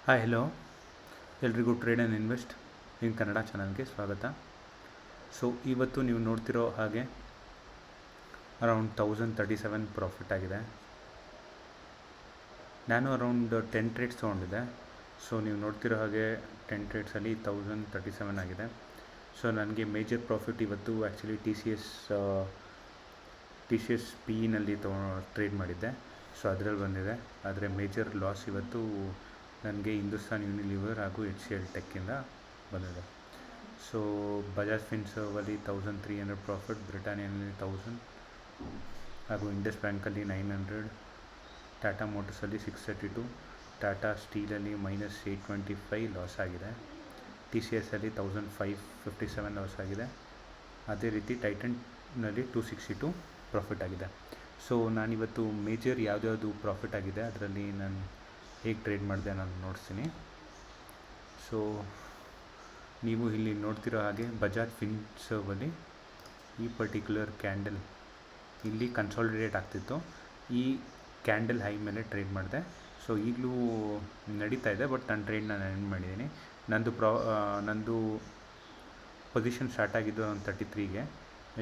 Hi hello, ಎಲ್ರಿಗೂ trade and invest in Kannada ಚಾನಲ್ಗೆ ಸ್ವಾಗತ. ಸೊ ಇವತ್ತು ನೀವು ನೋಡ್ತಿರೋ ಹಾಗೆ ಅರೌಂಡ್ 1037 ಪ್ರಾಫಿಟ್ ಆಗಿದೆ. ನಾನು ಅರೌಂಡ್ 10 ಟ್ರೇಡ್ಸ್ ತೊಗೊಂಡಿದ್ದೆ. ಸೊ ನೀವು ನೋಡ್ತಿರೋ ಹಾಗೆ 10 ಟ್ರೇಡ್ಸಲ್ಲಿ 1037 ಆಗಿದೆ. ಸೊ ನನಗೆ ಮೇಜರ್ ಪ್ರಾಫಿಟ್ ಇವತ್ತು actually T C S P ನಲ್ಲಿ ಟ್ರೇಡ್ ಮಾಡಿದ್ದೆ. ಸೊ ಅದರಲ್ಲಿ ಬಂದಿದೆ. ಆದರೆ ಮೇಜರ್ ಲಾಸ್ ಇವತ್ತು ನನಗೆ ಹಿಂದೂಸ್ತಾನ್ ಯೂನಿಲಿವರ್ ಹಾಗೂ HCL ಟೆಕ್ಕಿಂದ ಬಂದಿದೆ. ಸೊ ಬಜಾಜ್ ಫಿನ್ಸರ್ವಲ್ಲಿ 1300 ಪ್ರಾಫಿಟ್, ಬ್ರಿಟಾನಿಯಲ್ಲಿ 1000 ಹಾಗೂ ಇಂಡಸ್ ಬ್ಯಾಂಕಲ್ಲಿ 900, ಟಾಟಾ ಮೋಟರ್ಸಲ್ಲಿ 632, ಟಾಟಾ ಸ್ಟೀಲಲ್ಲಿ -825 ಲಾಸ್ ಆಗಿದೆ, TCS ಅಲ್ಲಿ 1557 ಲಾಸ್ ಆಗಿದೆ. ಅದೇ ರೀತಿ ಟೈಟನ್ನಲ್ಲಿ 262 ಪ್ರಾಫಿಟ್ ಆಗಿದೆ. ಸೊ ನಾನಿವತ್ತು ಮೇಜರ್ ಯಾವುದ್ಯಾವುದು ಪ್ರಾಫಿಟ್ ಆಗಿದೆ ಅದರಲ್ಲಿ ನಾನು ಹೇಗೆ ಟ್ರೇಡ್ ಮಾಡಿದೆ ನಾನು ನೋಡ್ತೀನಿ. ಸೊ ನೀವು ಇಲ್ಲಿ ನೋಡ್ತಿರೋ ಹಾಗೆ ಬಜಾಜ್ ಫಿನ್ಸರ್ವಲ್ಲಿ ಈ ಪರ್ಟಿಕ್ಯುಲರ್ ಕ್ಯಾಂಡಲ್ ಇಲ್ಲಿ ಕನ್ಸಾಲಿಡೇಟ್ ಆಗ್ತಿತ್ತು. ಈ ಕ್ಯಾಂಡಲ್ ಹೈ ಮೇಲೆ ಟ್ರೇಡ್ ಮಾಡಿದೆ. ಸೊ ಈಗಲೂ ನಡೀತಾ ಇದೆ, ಬಟ್ ನಾನು ಟ್ರೇಡ್ನ ಎಂಡ್ ಮಾಡಿದ್ದೀನಿ. ನಂದು ಪೊಸಿಷನ್ ಸ್ಟಾರ್ಟ್ ಆಗಿದ್ದು ಒಂದು 33ಗೆ,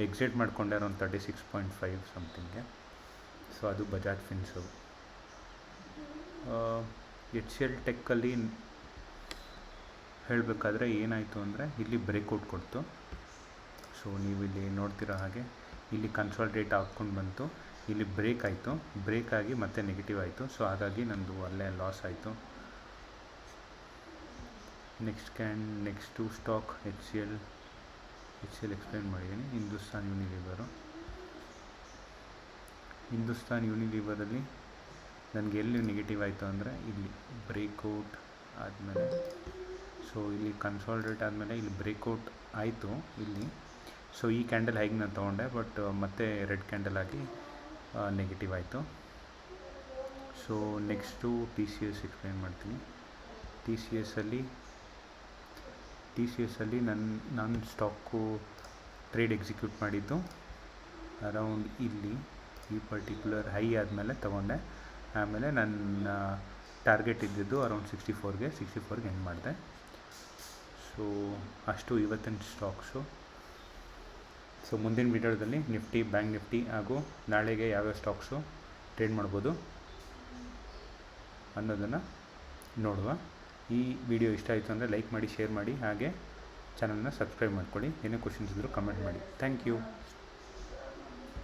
ಎಕ್ಸಿಟ್ ಮಾಡಿಕೊಂಡೆ ಒಂದು 36.5 ಸಮಥಿಂಗ್ಗೆ. ಸೊ ಅದು ಬಜಾಜ್ ಫಿನ್ಸರ್ವ್. HCL ಟೆಕ್ಕಲ್ಲಿ ಹೇಳಬೇಕಾದ್ರೆ ಏನಾಯಿತು ಅಂದರೆ ಇಲ್ಲಿ ಬ್ರೇಕ್ಔಟ್ ಕೊಡ್ತು. ಸೊ ನೀವು ಇಲ್ಲಿ ನೋಡ್ತಿರೋ ಹಾಗೆ ಇಲ್ಲಿ ಕನ್ಸಾಲಿಡೇಟ್ ಹಾಕ್ಕೊಂಡು ಬಂತು, ಇಲ್ಲಿ ಬ್ರೇಕ್ ಆಯಿತು, ಬ್ರೇಕ್ ಆಗಿ ಮತ್ತೆ ನೆಗೆಟಿವ್ ಆಯಿತು. ಸೊ ಹಾಗಾಗಿ ನಂದು ಅಲ್ಲೇ ಲಾಸ್ ಆಯಿತು. ನೆಕ್ಸ್ಟು ಸ್ಟಾಕ್ HCL ಎಕ್ಸ್ಪ್ಲೇನ್ ಮಾಡಿದ್ದೀನಿ. ಹಿಂದೂಸ್ತಾನ್ ಯೂನಿಲಿವರಲ್ಲಿ ನನಗೆ ಎಲ್ಲಿ ನೆಗೆಟಿವ್ ಆಯಿತು ಅಂದರೆ ಇಲ್ಲಿ ಬ್ರೇಕ್ಔಟ್ ಆದಮೇಲೆ, ಸೊ ಇಲ್ಲಿ ಕನ್ಸಾಲಿಡೇಟ್ ಆದಮೇಲೆ ಇಲ್ಲಿ ಬ್ರೇಕ್ಔಟ್ ಆಯಿತು ಇಲ್ಲಿ. ಸೊ ಈ ಕ್ಯಾಂಡಲ್ ಹೈಗೆ ನಾನು ತೊಗೊಂಡೆ, ಬಟ್ ಮತ್ತೆ ರೆಡ್ ಕ್ಯಾಂಡಲ್ ಆಗಿ ನೆಗೆಟಿವ್ ಆಯಿತು. ಸೊ ನೆಕ್ಸ್ಟು TCS ಎಕ್ಸ್ಪ್ಲೇನ್ ಮಾಡ್ತೀನಿ. ಟಿ ಸಿ ಎಸ್ಸಲ್ಲಿ ನಾನು ಸ್ಟಾಕು ಟ್ರೇಡ್ ಎಕ್ಸಿಕ್ಯೂಟ್ ಮಾಡಿದ್ದು ಅರೌಂಡ್ ಇಲ್ಲಿ ಈ ಪರ್ಟಿಕ್ಯುಲರ್ ಹೈ ಆದಮೇಲೆ ತೊಗೊಂಡೆ. ಆಮೇಲೆ ನನ್ನ ಟಾರ್ಗೆಟ್ ಇದ್ದಿದ್ದು ಅರೌಂಡ್ 64ಗೆ ಎಂಡ್ ಮಾಡಿದೆ. ಸೊ ಅಷ್ಟು ಇವತ್ತಿನ ಸ್ಟಾಕ್ಸು. ಸೊ ಮುಂದಿನ ವಿಡಿಯೋದಲ್ಲಿ ನಿಫ್ಟಿ, ಬ್ಯಾಂಕ್ ನಿಫ್ಟಿ ಹಾಗೂ ನಾಳೆಗೆ ಯಾವ್ಯಾವ ಸ್ಟಾಕ್ಸು ಟ್ರೇಡ್ ಮಾಡ್ಬೋದು ಅನ್ನೋದನ್ನು ನೋಡುವ. ಈ ವಿಡಿಯೋ ಇಷ್ಟ ಆಯಿತು ಅಂದರೆ ಲೈಕ್ ಮಾಡಿ, ಶೇರ್ ಮಾಡಿ, ಹಾಗೆ ಚಾನಲ್ನ ಸಬ್ಸ್ಕ್ರೈಬ್ ಮಾಡ್ಕೊಳ್ಳಿ. ಏನೇ ಕ್ವಶನ್ಸ್ ಇದ್ದರೂ ಕಮೆಂಟ್ ಮಾಡಿ. Thank you.